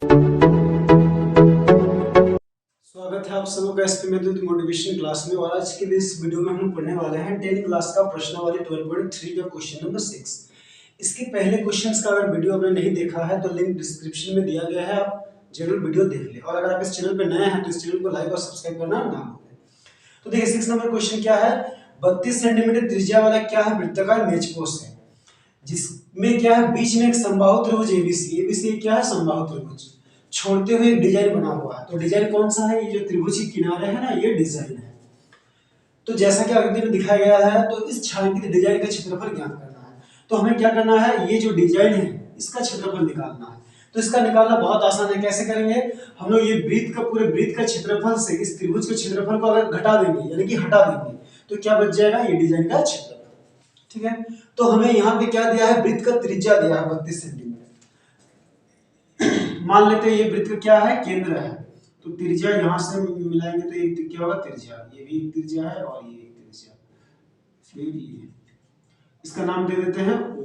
स्वागत है आप सबों का एसपी मेथड मोटिवेशन क्लास में। और आज के इस वीडियो में हम लोग पढ़ने वाले हैं 10 क्लास का प्रश्नावली 12.3 का क्वेश्चन नंबर 6। इसके पहले क्वेश्चंस का अगर वीडियो आपने नहीं देखा है तो लिंक डिस्क्रिप्शन में दिया गया है, आप जरूर वीडियो देख लें। और अगर आप इस चैनल पर नए हैं तो इस चैनल को लाइक और सब्सक्राइब करना ना भूलें। तो देखिए 6 नंबर क्वेश्चन क्या है, 32 सेंटीमीटर त्रिज्या वाला क्या है वृत्ताकार मेचपोस है, जिसमें क्या है बीच में एक समबाहु त्रिभुज एबीसी, एबीसी क्या है समबाहु त्रिभुज, छोड़ते हुए एक डिजाइन बना हुआ है। तो डिजाइन कौन सा है, ये जो त्रिभुज के किनारे है ना, ये डिजाइन है। तो जैसा कि आकृति में दिखाया गया है, तो इस छायांकित डिजाइन का क्षेत्रफल ज्ञात करना है। तो हमें क्या करना है, ये जो डिजाइन है इसका क्षेत्रफल निकालना है। तो इसका निकालना बहुत आसान है। कैसे करेंगे, हम लोग ये वृत्त का पूरे वृत्त का क्षेत्रफल से इस त्रिभुज के क्षेत्रफल को अगर घटा देंगे यानी कि हटा देंगे तो क्या बच जाएगा, ये डिजाइन का क्षेत्रफल। ठीक है, तो हमें यहाँ पे क्या दिया है, वृत्त का त्रिज्या दिया है 32 सेंटीमीटर। मान लेते हैं ये वृत्त का क्या है, केंद्र है। तो त्रिज्या यहाँ से मिलाएंगे तो एक क्या होगा, त्रिज्या, ये भी एक त्रिज्या है और ये एक त्रिज्या, फिर ये इसका नाम दे देते हैं O।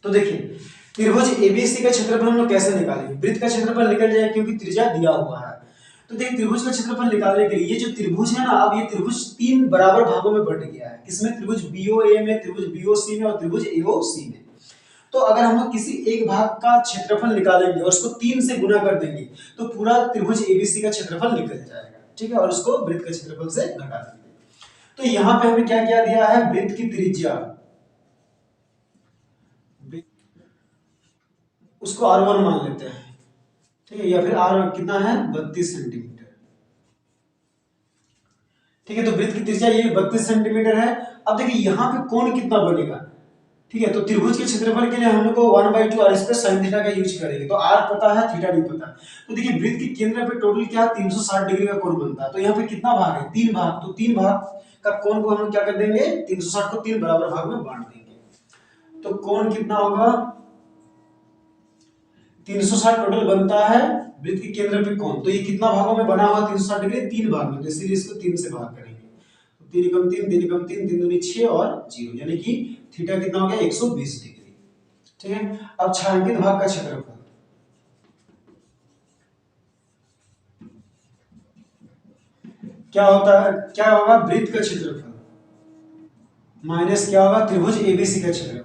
तो देखिए त्रिभुज एबीसी का क्षेत्रफल हम लोग कैसे निकालेंगे, वृत्त का क्षेत्रफल निकल जाएगा क्योंकि त्रिज्या दिया हुआ है। तो देखिए त्रिभुज का क्षेत्रफल निकालने के लिए ये जो त्रिभुज है ना, अब ये त्रिभुज 3 बराबर भागों में बट गया है। किसमें, त्रिभुज बीओए में, त्रिभुज बीओसी में और त्रिभुज एओसी में। तो अगर हम लोग किसी एक भाग का क्षेत्रफल निकालेंगे और उसको 3 से गुना कर देंगे तो पूरा त्रिभुज एबीसी का क्षेत्रफल निकल जाएगा। ठीक है, और उसको वृत्त के क्षेत्रफल से घटा देंगे। तो यहाँ पे हमें क्या क्या दिया है, वृत्त की त्रिज्या, उसको R1 मान लेते हैं। ठीक है, या फिर R कितना है, 32 सेंटीमीटर। ठीक है, तो वृत्त की त्रिज्या ये 32 सेंटीमीटर है। अब देखिए यहाँ पे कोण कितना बनेगा। ठीक है, तो त्रिभुज के क्षेत्रफल के लिए हम लोग को 1/2 r स्क्वायर sin थीटा का यूज करेंगे। तो r पता है, थीटा नहीं पता। तो देखिए वृत्त के केंद्र पे टोटल क्या 360 डिग्री का कोण बनता है। तो यहाँ पे कितना भाग है, 3 भाग। तो 3 भाग का कोण को हम क्या कर देंगे, 360 को 3 बराबर भाग में बांट देंगे। तो कोण कितना होगा, 360 टोटल बनता है वृत्त के केंद्र पे कोण। तो ये कितना भागों में बना हुआ 360 डिग्री, 3 भाग में। तो इसीलिए इसको 3 से भाग करेंगे। तो 3 एकम 3, 3 एकम 3, 3 दूनी 6 और 0, यानी कि थीटा कितना हो गया, 120 डिग्री। ठीक है, अब छायांकित भाग का क्षेत्रफल क्या होता है, क्या होगा, वृत्त का क्षेत्रफल माइनस क्या होगा, त्रिभुज एबीसी का क्षेत्रफल।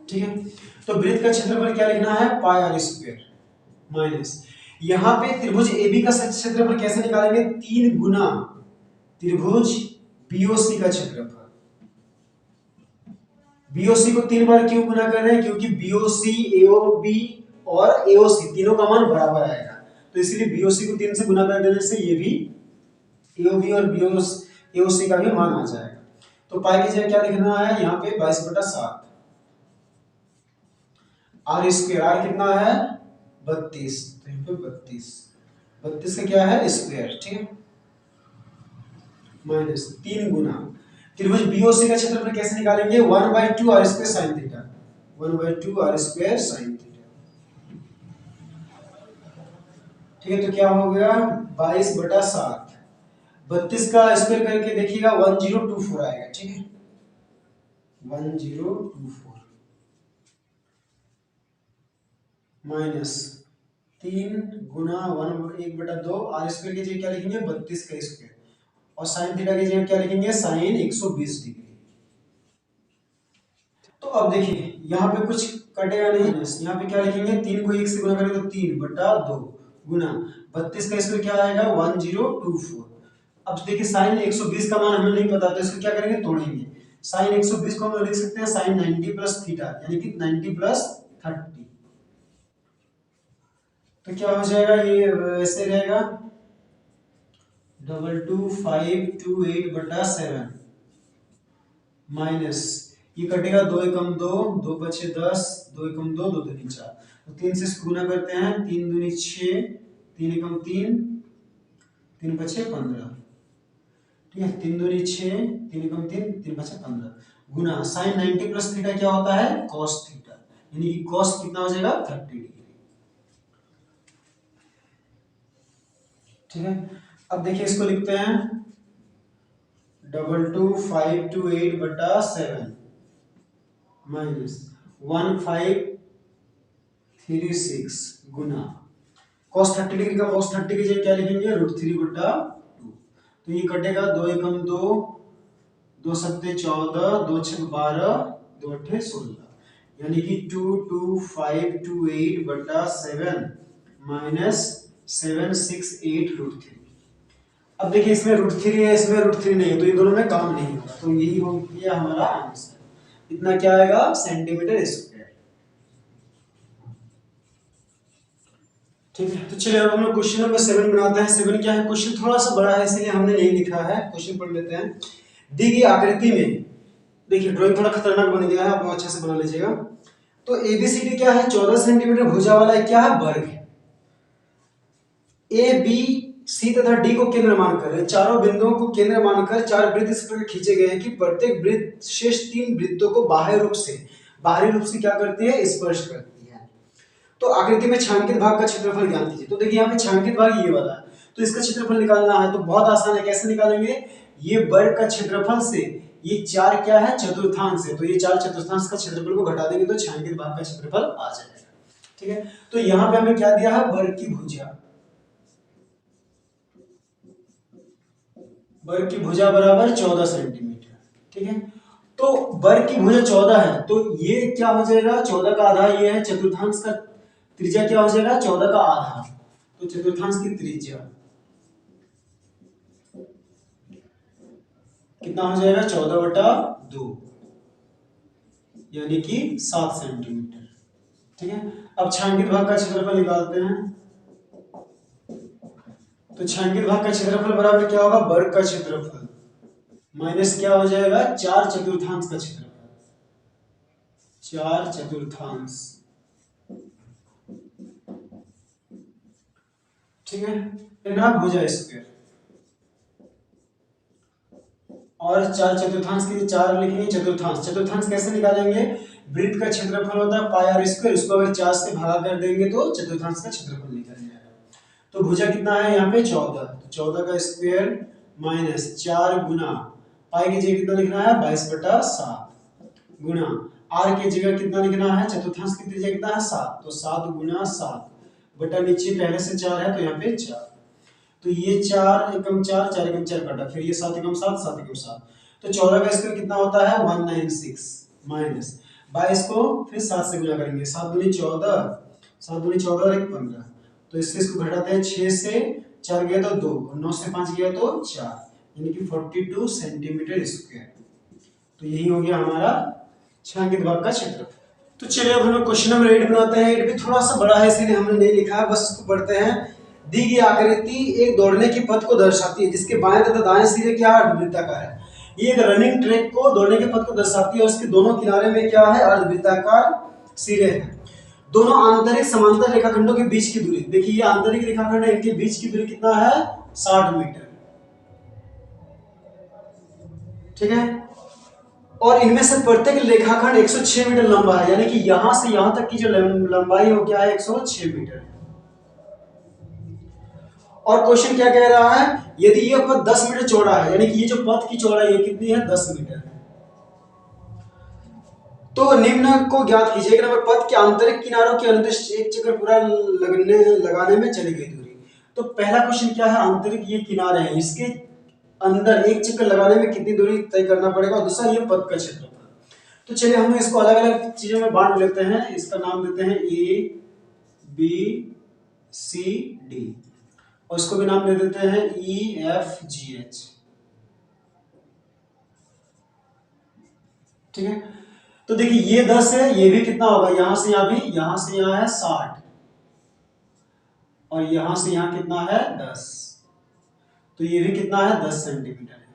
ठीक है, तो वृत्त का क्षेत्रफल क्या लिखना है, पाई आर स्क्वायर माइनस, यहां पे त्रिभुज एबी का क्षेत्रफल कैसे निकालेंगे, 3 गुना त्रिभुज बीओसी का क्षेत्रफल। बीओसी को 3 बार क्यों गुना कर रहे हैं, क्योंकि बीओसी, एओबी और एओसी तीनों का मान बराबर आएगा। तो इसीलिए बीओसी को 3 से गुना कर देने से ये भी एओबी और बीओस एओसी का भी मान आ जाएगा। तो पाई की जगह क्या लिखना है, यहाँ पे 22/7 आर स्क्वायर, आर कितना है 32, तो यहाँ पे 32 का क्या है स्क्वायर। ठीक है, माइनस 3 गुना त्रिभुज बीओसी का क्षेत्रफल कैसे निकालेंगे, 1/2 R square sine theta, 1/2 R square sine theta. ठीक है, तो क्या हो गया 22/7, 32 का स्क्वायर करके देखिएगा 1024 आएगा। ठीक है, 1024 माइनस 3 गुना 1/2 आर स्क्वायर की जगह क्या लिखेंगे, 32 का स्क्वायर, और साइन थीटा की जगह क्या लिखेंगे, साइन 120 डिग्री। तो अब देखिए यहाँ पे कुछ कटेगा नहीं, यहाँ पे क्या लिखेंगे, 3 को 1 से गुना करेंगे तो 3/2 गुना 32 का स्क्वायर क्या आएगा 1024। अब देखिए साइन 120 का मान हमें नहीं पता, तो इसको क्या करेंगे, तोड़ेंगे। साइन 120 को हम लिख सकते हैं साइन 90 प्लस थीटा, यानी कि 90 प्लस 30। तो क्या हो जाएगा, ये ऐसे रहेगा 22,528/7 माइनस, ये कटेगा 2 एकम 2, 2 पछे 10, 2 एकम 2, 2 दूनी 4। तो 3 से गुना करते हैं, 3 दूनी 6, 3 एकम 3, 3 पछे 15। ठीक है, 3 दूनी 6, 3 एकम 3, 3 पछे 15 गुना साइन 90 प्लस थीटा क्या होता है, कॉस थीटा, यानी कि कॉस कितना हो जाएगा 30 डिग्री। ठीक है, अब देखिए इसको लिखते हैं 22,528/7 माइनस 1536 गुना cos 30 डिग्री का cos 30 की जगह क्या लिखेंगे √3/2। तो ये कटेगा 2 एकम 2, 2 सत्ते 14, 2 छक 12, 2 अट्ठे 16, यानी कि 22528/7 माइनस 768√3। अब देखिए इसमें √3 है, इसमें √3 नहीं है, तो ये दोनों में काम नहीं होगा, तो यही हो गया हमारा आंसर। इतना क्या आएगा सेंटीमीटर स्क्वायर। ठीक है, तो चलिए अब हम लोग क्वेश्चन नंबर 7 बनाते हैं। 7 क्या है, क्वेश्चन थोड़ा सा बड़ा है इसलिए हमने नहीं लिखा है, क्वेश्चन पढ़ लेते हैं। दी गई आकृति में, देखिए ड्राइंग थोड़ा खतरनाक बन गया है, आप अच्छे से बना लीजिएगा। तो एबीसीडी क्या है, 14 सेंटीमीटर भुजा वाला क्या है, वर्ग है। ए बी सी तथा डी को केंद्र मानकर, चारों बिंदुओं को केंद्र मानकर 4 वृत्त इस प्रकार खींचे गए हैं कि प्रत्येक वृत्त शेष 3 वृत्तों को बाह्य रूप से क्या करती है, स्पर्श करती है। तो आकृति में छायांकित भाग का क्षेत्रफल ज्ञात कीजिए। तो देखिए यहाँ पे छायांकित भाग ये वाला है, तो इसका क्षेत्रफल निकालना है तो बहुत आसान है। कैसे निकालेंगे, ये वर्ग का क्षेत्रफल से ये 4 क्या है, चतुर्थांश है, तो ये 4 चतुर्थांश का क्षेत्रफल को घटा देंगे तो छायांकित भाग का क्षेत्रफल आ जाएगा। ठीक है, तो यहाँ पे हमें क्या दिया है, वर्ग की भुजा, वर्ग की भुजा बराबर 14 सेंटीमीटर। ठीक है, तो वर्ग की भुजा 14 है, तो ये क्या हो जाएगा, 14 का आधा ये है, चतुर्थांश का त्रिज्या क्या हो जाएगा, 14 का आधा, तो चतुर्थांश की त्रिज्या कितना हो जाएगा, 14/2, यानी कि 7 सेंटीमीटर। ठीक है, अब छायांकित भाग का क्षेत्रफल निकालते हैं। तो छायांकित भाग का क्षेत्रफल बराबर क्या होगा, वर्ग का क्षेत्रफल माइनस क्या हो जाएगा, 4 चतुर्थांश का क्षेत्रफल, 4 चतुर्थांश। ठीक है ना, भुजा स्क्वायर और 4 चतुर्थांश के लिए 4 लिखेंगे, चतुर्थांश, चतुर्थांश कैसे निकालेंगे, वृत्त का क्षेत्रफल होता है पाई आर स्क्वायर, उसको अगर 4 से भागा कर देंगे तो चतुर्थांश का क्षेत्रफल निकल जाएगा। तो भुजा कितना है यहाँ पे 14, तो 14 का स्क्वायर माइनस 4 गुना पाई की जगह कितना लिखना है 22/7 गुना आर की जगह कितना लिखना है, चतुर्थांश की त्रिज्या कितना है 7, तो 7 गुना 7 बटा नीचे पहले से 4 है तो यहाँ पे 4, तो ये 4 एकम 4, 4 एकम 4 कटा, फिर ये 7 एकम 7, 7 एकम 7, तो 14 का स्क्वायर कितना होता है 196 माइनस 22 को फिर 7 से गुणा करेंगे, 7 दूनी 14, 7 दूनी 14 और 1 15, तो इससे इसको घटाते हैं, 6 से 4 गया तो 2 और 9 से 5 गया तो 4, यानी कि 42 सेंटीमीटर स्क्वायर। तो यही हो गया हमारा छायांकित भाग का क्षेत्रफल। तो चलिए अब हम लोग क्वेश्चन नंबर 8 बनाते हैं। 8 भी थोड़ा सा बड़ा है इसलिए हमने नहीं लिखा है, बस इसको पढ़ते हैं। दी गई आकृति एक दौड़ने के पथ को दर्शाती है जिसके बाएं तथा दाएं सिरे क्या अर्धवृत्ताकार है। ये एक रनिंग ट्रैक को दौड़ने के पथ को दर्शाती है और उसके दोनों किनारे में क्या है, अर्धवृत्ताकार सिरे हैं। दोनों आंतरिक समांतर रेखाखंडों के बीच की दूरी, देखिए ये आंतरिक रेखाखंड है, इनके बीच की दूरी कितना है 60 मीटर। ठीक है, और इनमें से प्रत्येक रेखाखंड 106 मीटर लंबा है, यानी कि यहां से यहां तक की जो लंबाई हो क्या है 106 मीटर। और क्वेश्चन क्या कह रहा है, यदि ये पथ 10 मीटर चौड़ा है, यानी कि ये जो पथ की चौड़ाई है कितनी है 10 मीटर है, तो निम्न को ज्ञात कीजिए। नंबर पथ के आंतरिक किनारों के अनुदिश एक चक्कर पूरा लगाने में चली गई दूरी। तो पहला क्वेश्चन क्या है, आंतरिक ये किनारे हैं, इसके अंदर एक चक्कर लगाने में कितनी दूरी तय करना पड़ेगा, और दूसरा ये पथ का क्षेत्रफल। तो चलिए हम इसको अलग अलग चीजों में बांट लेते हैं, इसका नाम देते हैं ए बी सी डी और इसको भी नाम दे देते हैं ई एफ जी एच। ठीक है, तो देखिए ये 10 है, ये भी कितना होगा, यहां से यहां भी, यहां से यहां है 60 और यहां से यहां कितना है 10, तो ये भी कितना है 10 सेंटीमीटर है,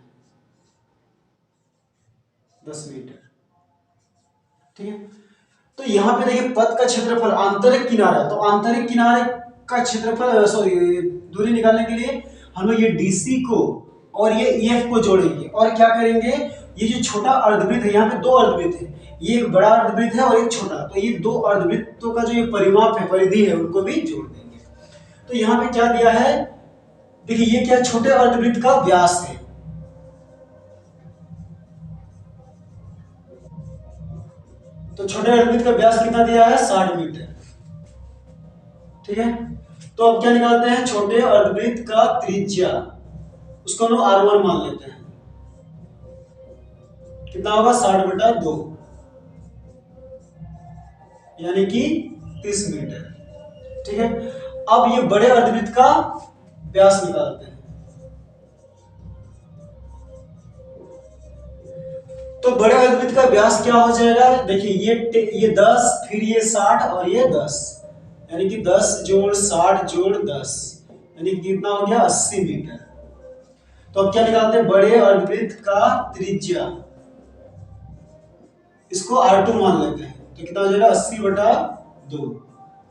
10 मीटर। ठीक है, तो यहां पे देखिए पथ का क्षेत्रफल आंतरिक किनारा, तो आंतरिक किनारे का क्षेत्रफल सॉरी दूरी निकालने के लिए हम लोग ये डीसी को और ये ईएफ को जोड़ेंगे और क्या करेंगे, ये जो छोटा अर्धवृत्त है, यहाँ पे 2 अर्धवृत्त है, ये एक बड़ा अर्धवृत्त है और एक छोटा, तो ये 2 अर्धवृत्तों का जो ये परिमाप है, परिधि है, उनको भी जोड़ देंगे। तो यहाँ पे क्या दिया है, देखिए ये क्या छोटे अर्धवृत्त का व्यास है, तो छोटे अर्धवृत्त का व्यास कितना दिया है 60 मीटर। ठीक है, तो अब क्या निकालते हैं, छोटे अर्धवृत्त का त्रिज्या, उसको हम लोग R1 मान लेते हैं। कितना होगा 60/2, यानी कि 30 मीटर। ठीक है, अब ये बड़े अर्धवृत्त का व्यास निकालते हैं। तो बड़े अर्धवृत्त का व्यास क्या हो जाएगा, देखिए ये 10, फिर ये 60 और ये 10, यानी कि 10 जोड़ 60 जोड़ 10, यानी कि कितना हो गया 80 मीटर। तो अब क्या निकालते हैं, बड़े अर्धवृत्त का त्रिज्या, इसको R2 मान लेते हैं। तो कितना हो जाएगा 80/2,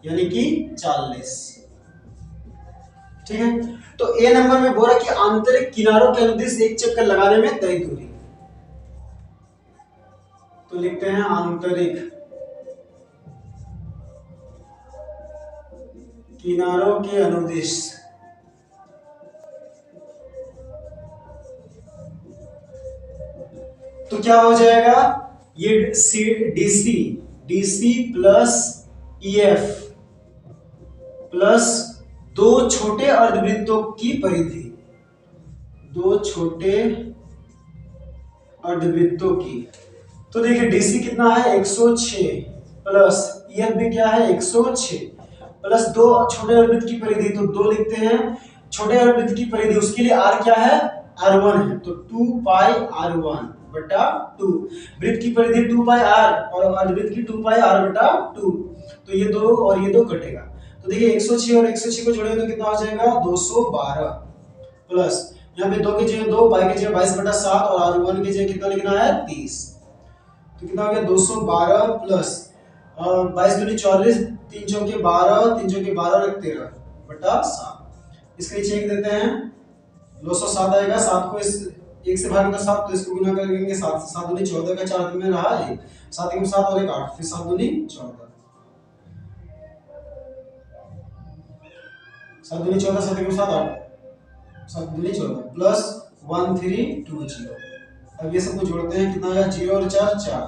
यानी कि 40। ठीक है, तो ए नंबर में बोला कि आंतरिक किनारों के अनुदिश एक चक्कर लगाने में तय दूरी, तो लिखते हैं आंतरिक किनारों के अनुदिश तो क्या हो जाएगा, ये डीसी प्लस ईएफ प्लस दो छोटे अर्धवृत्तों की परिधि, दो छोटे अर्धवृत्तों की। तो देखिए डीसी कितना है 106 प्लस ईएफ भी क्या है 106 प्लस दो छोटे अर्धवृत्त की परिधि, तो 2 लिखते हैं। छोटे अर्धवृत्त की परिधि, उसके लिए आर क्या है R1 है, तो 2 पाई R1 बटा 2। वृत्त की परिधि 2 पाई R और अर्धवृत्त की 2 पाई R बटा 2, तो ये 2 और ये 2 कटेगा। तो देखिए 106 और 106 को जोड़ेंगे तो कितना हो जाएगा 212 प्लस यहाँ पे 2 की जगह 2, पाई की जगह 22/7 और R1 की जगह कितना लिखना है 30। तो कितना हो गया 212 प्लस 22 दूनी 40, 3 चौके 12, 3 चौके 12 और 13/7। इसके नीचे एक देते हैं 207 आएगा, 7 को इस 1 से भागे तो 7, तो इसको गुना करेंगे 7 7 दूनी 14 का 4 में रहा 1, 7 1 7 और 1 8, फिर 7 दूनी 14, 7 दूनी 14, 7 1 7 8, 7 दूनी 14 प्लस 1320। अब ये सबको जोड़ते हैं, कितना आएगा 0 और 4 4,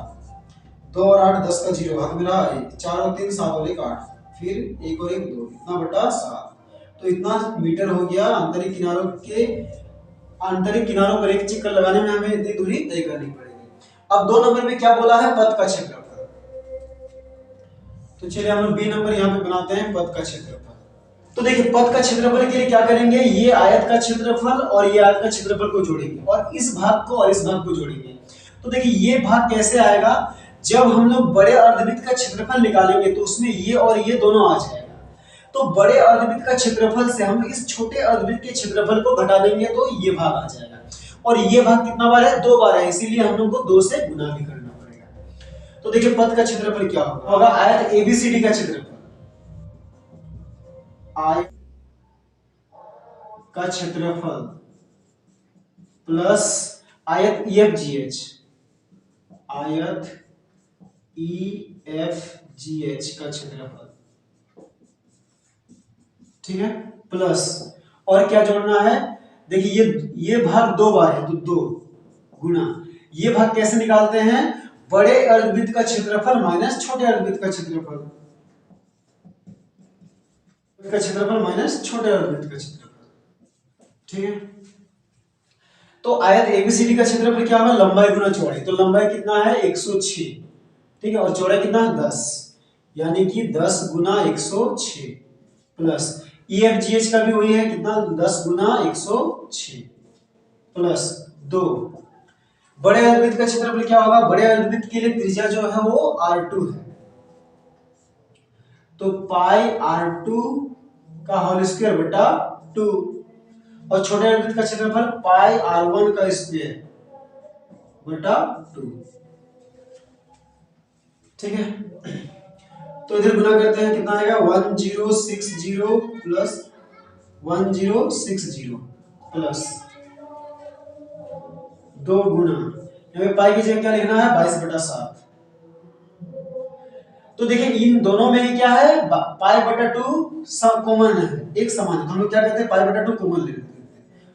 2 और 8 10 का 0 हाथ में रहा 1, 4 और 3 7 और 1 8, फिर 1 और 1 2, इतना बटा 7। तो इतना मीटर हो गया। आंतरिक किनारों पर एक चक्कर लगाने में हमें इतनी दूरी तय करनी पड़ेगी। अब 2 नंबर में क्या बोला है, पथ का क्षेत्रफल। तो चलिए हम लोग बी नंबर यहाँ पे बनाते हैं पथ का क्षेत्रफल। तो देखिए पथ का क्षेत्रफल के लिए क्या करेंगे, ये आयत का क्षेत्रफल और ये आयत का क्षेत्रफल को जोड़ेंगे और इस भाग को और इस भाग को जोड़ेंगे। तो देखिए ये भाग कैसे आएगा, जब हम लोग बड़े अर्धवृत्त का क्षेत्रफल निकालेंगे तो उसमें ये और ये दोनों आ जाएगा। तो बड़े अर्धवृत्त का क्षेत्रफल से हम इस छोटे अर्धवृत्त के क्षेत्रफल को घटा देंगे तो ये भाग आ जाएगा। और ये भाग कितना बार है, 2 बार है, इसीलिए हम लोग को 2 से गुना भी करना पड़ेगा। तो देखिए पथ का क्षेत्रफल क्या होगा, आयत एबीसीडी का क्षेत्रफल, आयत का क्षेत्रफल प्लस आयत ईएफजीएच, आयत ईएफजीएच का क्षेत्रफल, ठीक है, प्लस और क्या जोड़ना है, देखिए ये भाग 2 बार है तो 2 गुना, ये भाग कैसे निकालते हैं, बड़े अर्धवृत्त का क्षेत्रफल माइनस छोटे अर्धवृत्त का क्षेत्रफल, माइनस छोटे अर्धवृत्त का क्षेत्रफल, ठीक है। तो आयत एबीसीडी का क्षेत्रफल क्या होगा, लंबाई गुना चौड़ाई, तो लंबाई कितना है 106, ठीक है, और चौड़ाई कितना है 10, यानी कि 10 गुना 106 प्लस ईएफजीएच का भी वही है, कितना 10 गुना 106 प्लस 2। बड़े अर्धवृत्त का क्षेत्रफल क्या होगा, बड़े अर्धवृत्त के लिए त्रिज्या जो है वो R2 है, तो पाई R2 का होल स्क्वायर बटा 2, और छोटे अर्धवृत्त का क्षेत्रफल पाई R1 का स्क्वायर बटा 2, ठीक है। तो इधर गुना करते हैं, कितना आएगा 1060 प्लस 1060 प्लस 2 गुना, यहाँ पे पाई की जगह क्या लिखना है 22/7। तो देखिए इन दोनों में ही क्या है, पाई बटा 2 सब कॉमन है, एक समान है, तो हम लोग क्या कहते हैं पाई बटा 2 कॉमन ले लेते हैं।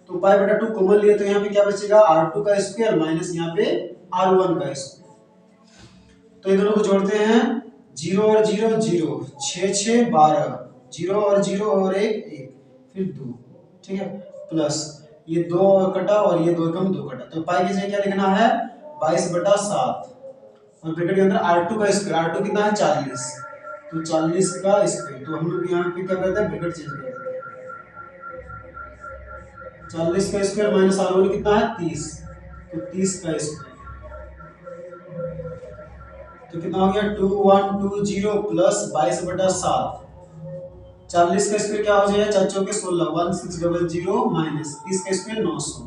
तो पाई बटा 2 कॉमन लिए तो यहाँ पे क्या बचेगा R2 का स्क्वायर माइनस यहाँ पे R1 का स्क्वायर, तो ये दोनों को जोड़ते हैं, 0 और 0 0, 6 6 12, 0 और 0 और 1 1, फिर 2, ठीक है, प्लस ये 2 कटा और ये 2 कम 2 कटा, तो पाई की जगह क्या लिखना है 22/7 और ब्रैकेट के अंदर r2 का स्क्वायर, r2 कितना है 40, तो 40 का स्क्वायर, तो हम लोग यहाँ पे क्या करते हैं ब्रैकेट चेंज करते हैं, 40 का स्क्वायर माइनस r1 कितना है 30, तो 30 का स्क्वायर, तो कितना हो गया 2120 प्लस 22/7, 40 का स्क्वायर क्या हो जाएगा 4 चौके 16, 1600 माइनस 30 का स्क्वायर 900,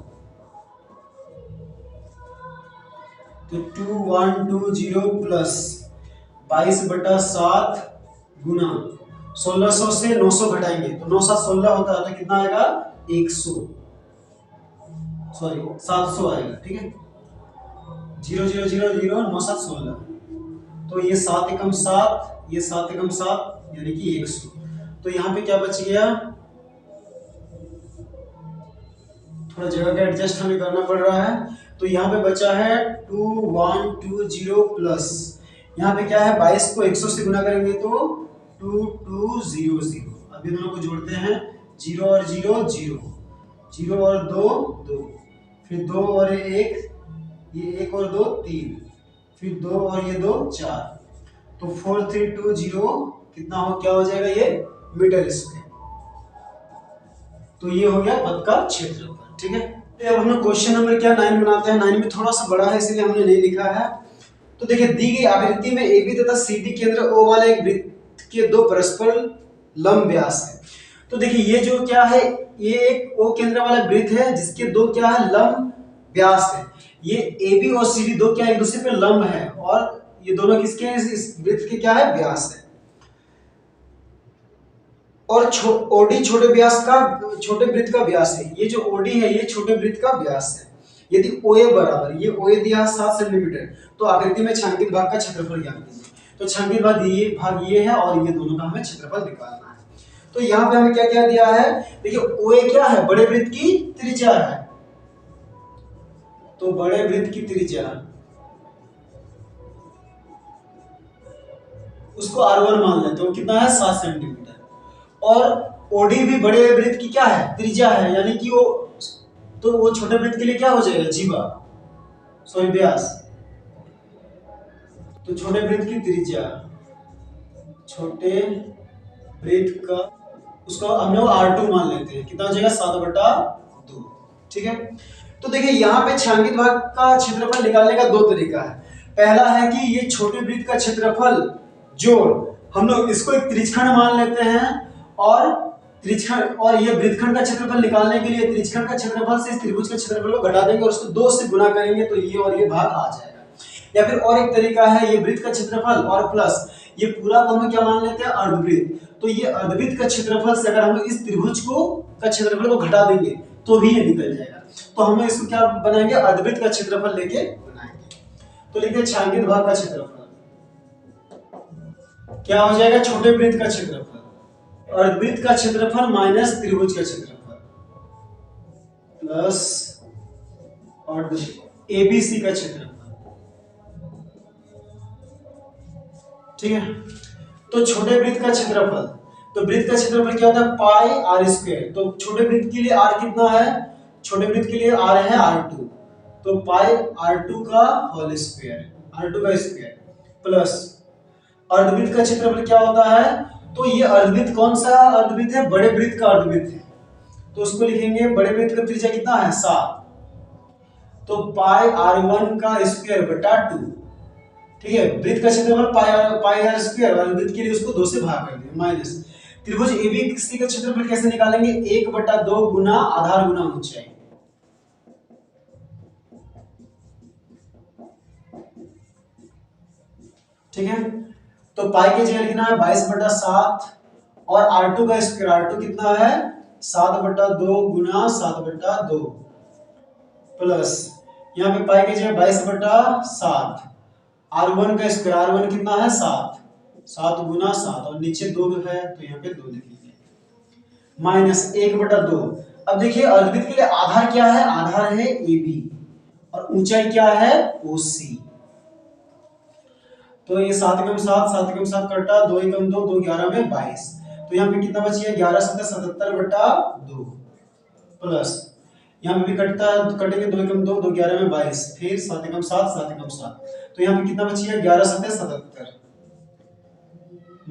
तो 2120 प्लस 22/7 गुना 1600 से 900 घटाएंगे तो 9 7 16 होता है, तो कितना आएगा 700 आएगा, ठीक है, 0 0 0 0 9 7 16, तो ये 7 एकम 7, ये 7 एकम 7 यानी कि 100, तो यहाँ पे क्या बच गया, थोड़ा जगह का एडजस्ट हमें करना पड़ रहा है, तो यहाँ पे बचा है 2120 प्लस यहाँ पे क्या है 22 को 100 से गुना करेंगे तो 2200, अभी दोनों को जोड़ते हैं, 0 और 0 0, 0 और 2 2, फिर 2 और 1, ये 1 और 2 3, फिर 2 और ये 2 4, तो 4320 कितना हो क्या हो जाएगा ये मीटर स्क्वायर, तो ये हो गया पथ का क्षेत्रफल, ठीक है। अब हम लोग क्वेश्चन नंबर क्या 9 बनाते हैं, 9 में थोड़ा सा बड़ा है इसलिए हमने नहीं लिखा है, तो देखिए दी गई आकृति में AB तथा CD केंद्र O वाले एक वृत्त के दो परस्पर लंब व्यास है, तो देखिए ये जो क्या है ये एक O केंद्र वाला वृत्त है जिसके दो क्या है लंब व्यास है, ये AB और CD दो क्या एक दूसरे पे लंब है और ये दोनों किसके हैं इस वृत्त के क्या है व्यास है, और OD छोटे व्यास का छोटे वृत्त का व्यास है, ये जो OD है ये छोटे वृत्त का व्यास है, यदि OA बराबर ये OA दिया 7 सेंटीमीटर, तो आकृति में छायांकित भाग का क्षेत्रफल ज्ञात कीजिए, तो छायांकित भाग ये है और ये दोनों का हमें क्षेत्रफल निकालना है, तो यहाँ पे हमें क्या क्या दिया है, देखिए OA क्या है बड़े वृत्त की त्रिज्या है, तो बड़े वृत्त की त्रिज्या उसको R1 मान लेते हो कितना है 7 सेंटीमीटर, और OD भी बड़े वृत्त की क्या है त्रिज्या है, यानी कि वो छोटे वृत्त के लिए क्या हो जाएगा जीवा व्यास, तो छोटे वृत्त की त्रिज्या छोटे वृत्त का उसको हम लोग R2 मान लेते हैं, कितना हो जाएगा 7/2, ठीक है। तो देखिए यहाँ पे छायांकित भाग का क्षेत्रफल निकालने का दो तरीका है, पहला है कि ये छोटे वृत्त का क्षेत्रफल जोड़ हम लोग इसको एक त्रिज्यखंड मान लेते हैं और त्रिज्यखंड और ये वृत्तखंड का क्षेत्रफल निकालने के लिए त्रिज्यखंड का क्षेत्रफल से इस त्रिभुज के क्षेत्रफल को घटा देंगे और उसको 2 से गुना करेंगे तो ये और ये भाग आ जाएगा, या फिर और एक तरीका है ये वृत्त का क्षेत्रफल और प्लस ये पूरा को हम क्या मान लेते हैं अर्धवृत्त, तो ये अर्धवृत्त का क्षेत्रफल से अगर हम इस त्रिभुज को का क्षेत्रफल को घटा देंगे तो भी ये निकल जाएगा, तो हम इसको क्या बनाएंगे अर्धवृत्त का क्षेत्रफल लेके बनाएंगे, तो लिखते छायांकित भाग का क्षेत्रफल क्या हो जाएगा छोटे वृत्त का क्षेत्रफल, अर्धवृत्त का क्षेत्रफल माइनस त्रिभुज का क्षेत्रफल प्लस और ABC का क्षेत्रफल, ठीक है। तो छोटे वृत्त का क्षेत्रफल, तो वृत्त का क्षेत्रफल क्या होता है पाई R स्क्वायर, तो छोटे वृत्त के लिए R कितना है, छोटे वृत्त के लिए R है R2, तो पाई R2 का होल स्क्वायर, R2 का स्क्वायर प्लस अर्धवृत्त का क्षेत्रफल क्या होता है, तो ये अर्धवृत्त कौन सा अर्धवृत्त है बड़े वृत्त का अर्धवृत्त है, तो उसको लिखेंगे बड़े वृत्त का त्रिज्या कितना है 7, तो पाई R1 का स्क्वायर बटा 2, ठीक है, वृत्त का क्षेत्रफल पाई R स्क्वायर और वृत्त के लिए उसको 2 से भाग कर दिया माइनस त्रिभुज ABC का क्षेत्रफल कैसे निकालेंगे 1/2 गुना आधार गुना ऊंचाई, ठीक है, तो पाई के जगह लिखना है 22/7 और R2 का स्क्वायर, R2 कितना है 7/2 गुना 7/2 प्लस यहाँ पे पाई के जगह 22/7, R1 का स्क्वायर, R1 कितना है 7, 7 गुना 7 और नीचे 2 है तो यहाँ पे 2 लिखेंगे माइनस 1/2, अब देखिए अर्धवृत्त के लिए आधार क्या है, आधार है AB और ऊंचाई क्या है OC, तो ये 7 एकम 7, 7 एकम 7 कटा, 2 एकम 2, 2 11 में 22। तो यहाँ पे कितना बची है 11 7 77 बटा 2 प्लस यहाँ पे भी कटेंगे 2 एकम 2, 2 11 में 22, फिर 7 एकम 7, 7 एकम 7। तो यहाँ पे कितना बची है 11 7 77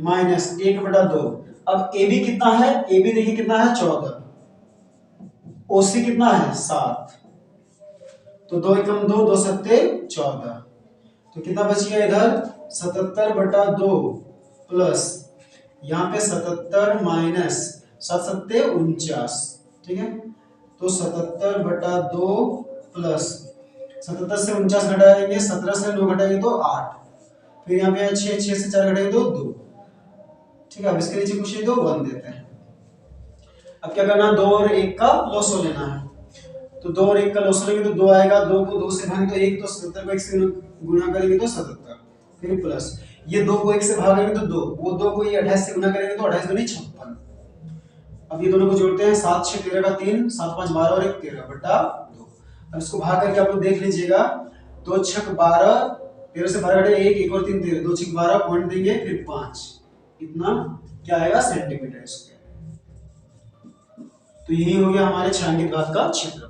माइनस 1 बटा 2। अब ए बी कितना है, ए बी देखिए कितना है 14, ओसी कितना है 7, तो 2 एकम 2, 2 सत्ते 14, तो कितना बच गया इधर 77 बटा 2 प्लस यहाँ पे 77 माइनस 7 सत्ते 49, ठीक है। तो 77 बटा 2 प्लस 77 से 49 घटाएंगे, 17 से 9 घटाएंगे तो 8, फिर यहाँ पे 6, 6 से 4 घटाएंगे तो 2, ठीक है। अब इसके नीचे कुछ नहीं तो 1 देते हैं। अब क्या करना, 2 और 1 का लॉसो लेना है, तो 2 और 1 का लॉसो लेंगे तो 2 आएगा, 2 को 2 से भागेंगे तो 1, तो 77 को 1 से गुणा करेंगे तो 77, फिर प्लस ये 2 को 1 से भागेंगे तो 2, वो 2 को ये 28 से गुणा करेंगे तो 28 दूनी 56। अब ये दोनों को जोड़ते हैं, 7 6 13 का 3, 7 5 12 और 1 13 बटा 2। अब इसको भाग करके आप लोग देख लीजिएगा, 2 6 12, 13 से 12 घटे 1, 1 और 3 13, 2 6 12 पॉइंट देंगे फिर 5, इतना क्या आएगा सेंटीमीटर स्क्वायर। तो यही हो गया हमारे छायांकित घात का क्षेत्रफल।